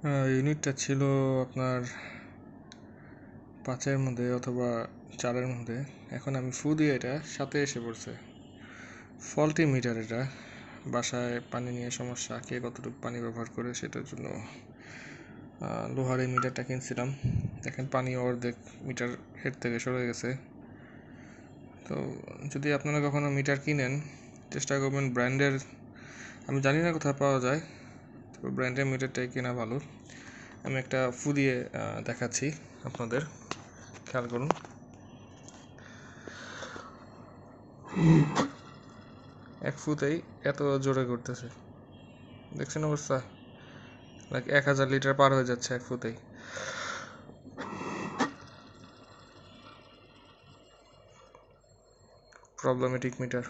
ইউনিটটা ছিল আপনার 5-এর মধ্যে অথবা 4-এর মধ্যে। এখন আমি ফু দিয়ে এটা 7-এ এসে পড়ছে। ফল্টি মিটার এটা। বাসায় পানি নিয়ে সমস্যা, কে কতটুকু পানি ব্যবহার করে সেটার জন্য লোহার এই মিটারটা কিনছিলাম। দেখেন পানি অর্ধেক মিটার হেড থেকে সরে গেছে। তো যদি আপনারা কখনো মিটার কিনেন, চেষ্টা করবেন ব্র্যান্ডের, আমি জানি না কোথায় পাওয়া যায়, তবে ব্র্যান্ডের মিটারটাই কেনা ভালো। আমি একটা ফু দিয়ে দেখাচ্ছি আপনাদের, খেয়াল করুন। এক ফুতেই এত জোরে করতেছে, দেখছেন অবস্থা? লাইক 1000 লিটার পার হয়ে যাচ্ছে এক ফুতেই। Problematic metre.